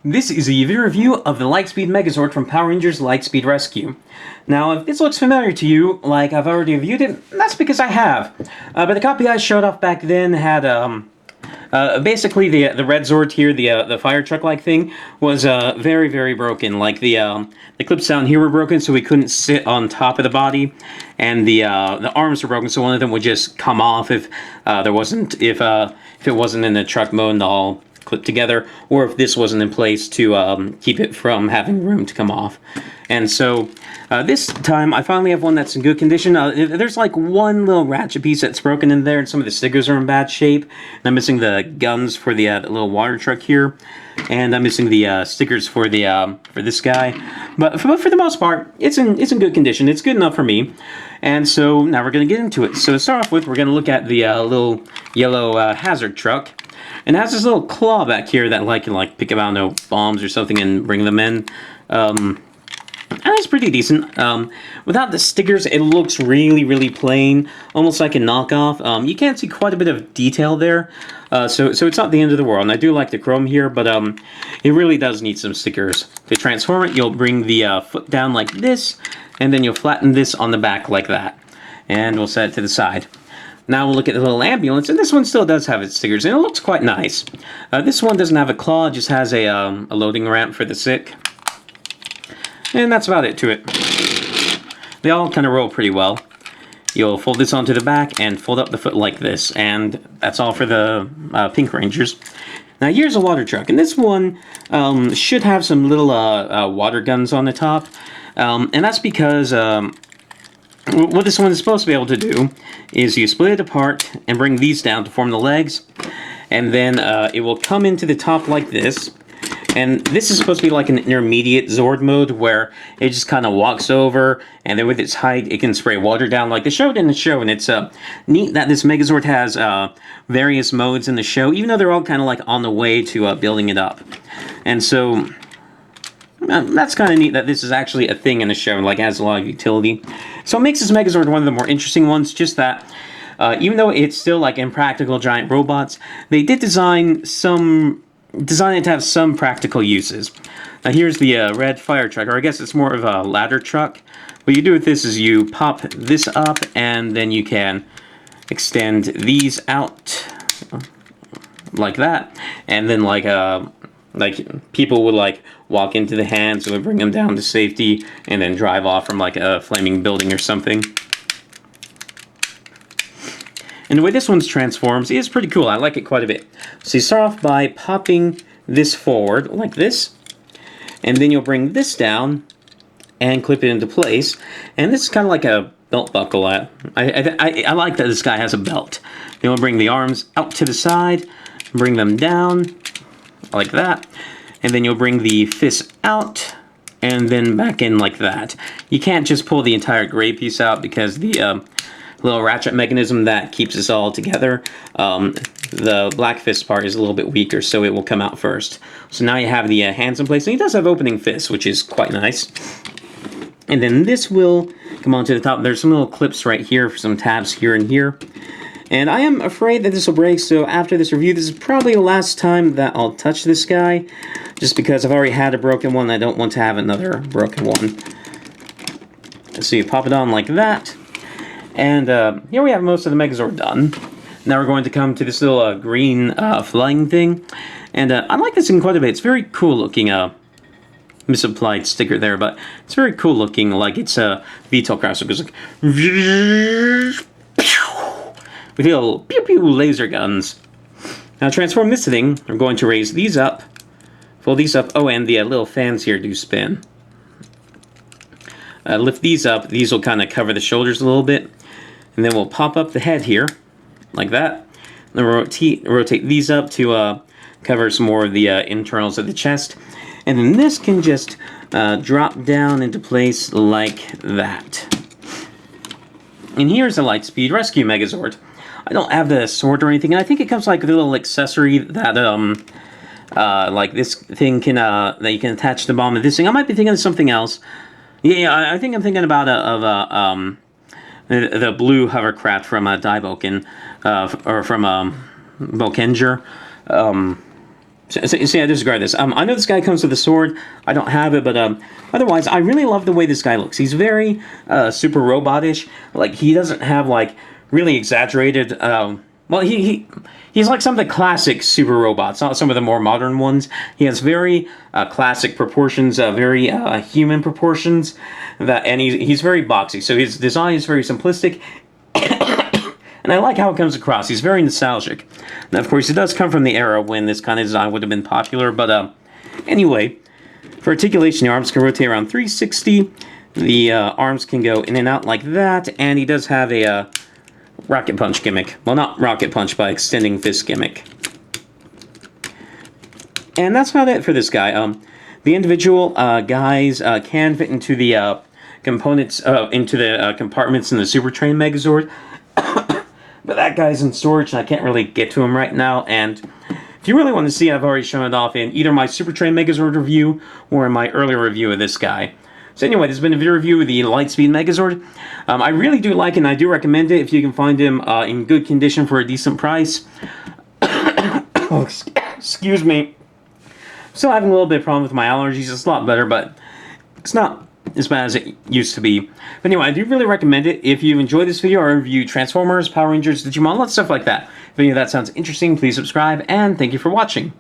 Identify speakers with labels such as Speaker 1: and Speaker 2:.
Speaker 1: This is a review of the Lightspeed Megazord from Power Rangers Lightspeed Rescue. Now, if this looks familiar to you, like I've already reviewed it, that's because I have. But the copy I showed off back then had, basically the red Zord here, the fire truck-like thing, was very, very broken. Like the clips down here were broken, so we couldn't sit on top of the body, and the arms were broken, so one of them would just come off if it wasn't in the truck mode and all clipped together, or if this wasn't in place to keep it from having room to come off. And so this time I finally have one that's in good condition. There's like one little ratchet piece that's broken in there, and some of the stickers are in bad shape. And I'm missing the guns for the little water truck here, and I'm missing the stickers for the for this guy. But for the most part, it's in good condition. It's good enough for me. And so now we're going to get into it. So to start off with, we're going to look at the little yellow hazard truck. And it has this little claw back here that can pick up, I don't know, bombs or something and bring them in. And it's pretty decent. Without the stickers, it looks really, really plain, almost like a knockoff. You can't see quite a bit of detail there, so it's not the end of the world. And I do like the chrome here, but it really does need some stickers. To transform it, you'll bring the foot down like this, and then you'll flatten this on the back like that. And we'll set it to the side. Now we'll look at the little ambulance, and this one still does have its stickers, and it looks quite nice. This one doesn't have a claw, it just has a loading ramp for the sick. And that's about it to it. They all kind of roll pretty well. You'll fold this onto the back and fold up the foot like this, and that's all for the Pink Rangers. Now here's a water truck, and this one should have some little water guns on the top, and that's because what this one is supposed to be able to do is you split it apart and bring these down to form the legs, and then it will come into the top like this. And this is supposed to be like an intermediate Zord mode where it just kind of walks over, and then with its height it can spray water down like the show didn't show. And it's neat that this Megazord has various modes in the show, even though they're all kind of like on the way to building it up. And so that's kind of neat that this is actually a thing in the show, like has a lot of utility. So it makes this Megazord one of the more interesting ones, just that even though it's still like impractical giant robots, they did design it to have some practical uses. Now here's the red fire truck, or I guess it's more of a ladder truck. What you do with this is you pop this up, and then you can extend these out like that, and then like people would walk into the hands, and would bring them down to safety, and then drive off from like a flaming building or something. And the way this one's transforms is pretty cool. I like it quite a bit. So you start off by popping this forward like this, and then you'll bring this down and clip it into place. And this is kind of like a belt buckle. I like that this guy has a belt. Then we'll bring the arms out to the side, bring them down like that, and then you'll bring the fists out and then back in like that. You can't just pull the entire gray piece out because the little ratchet mechanism that keeps this all together, the black fist part is a little bit weaker, so it will come out first. So now you have the hands in place, and he does have opening fists, which is quite nice. And then this will come onto the top. There's some little clips right here for some tabs here and here. And I am afraid that this will break, so after this review, this is probably the last time that I'll touch this guy, just because I've already had a broken one, and I don't want to have another broken one. So you pop it on like that. And here we have most of the Megazord done. Now we're going to come to this little green flying thing. And I like this thing quite a bit. It's very cool looking. Misapplied sticker there, but it's very cool looking. Like it's a VTOL craft, so it goes like with little pew pew laser guns. Now to transform this thing, we're going to raise these up, fold these up. Oh, and the little fans here do spin. Lift these up. These will kind of cover the shoulders a little bit. And then we'll pop up the head here, like that. Then we'll rotate these up to cover some more of the internals of the chest. And then this can just drop down into place like that. And here's the Lightspeed Rescue Megazord. I don't have the sword or anything, and I think it comes like with a little accessory that like this thing can that you can attach to the bottom of this thing. I might be thinking of something else. Yeah, I think I'm thinking about the blue hovercraft from Daiboken, or from Bokenger. So I disregard this. I know this guy comes with a sword. I don't have it, but otherwise, I really love the way this guy looks. He's very super robotish. Like, he doesn't have, like, really exaggerated... well, he's like some of the classic super robots, not some of the more modern ones. He has very classic proportions, very human proportions, and he's very boxy. So his design is very simplistic, and I like how it comes across. He's very nostalgic. Now, of course, it does come from the era when this kind of design would have been popular, but anyway, for articulation, the arms can rotate around 360. The arms can go in and out like that, and he does have a rocket punch gimmick. Well, not rocket punch, but extending fist gimmick. And that's about it for this guy. The individual guys can fit into the components, into the compartments in the Super Train Megazord. But that guy's in storage, and I can't really get to him right now. And if you really want to see, I've already shown it off in either my Super Train Megazord review or in my earlier review of this guy. So anyway, this has been a video review of the Lightspeed Megazord. I really do like it, and I do recommend it if you can find him in good condition for a decent price. Oh, excuse me. Still having a little bit of problem with my allergies. It's a lot better, but it's not as bad as it used to be. But anyway, I do really recommend it. If you enjoyed this video, I review Transformers, Power Rangers, Digimon, lots of stuff like that. If any of that sounds interesting, please subscribe, and thank you for watching.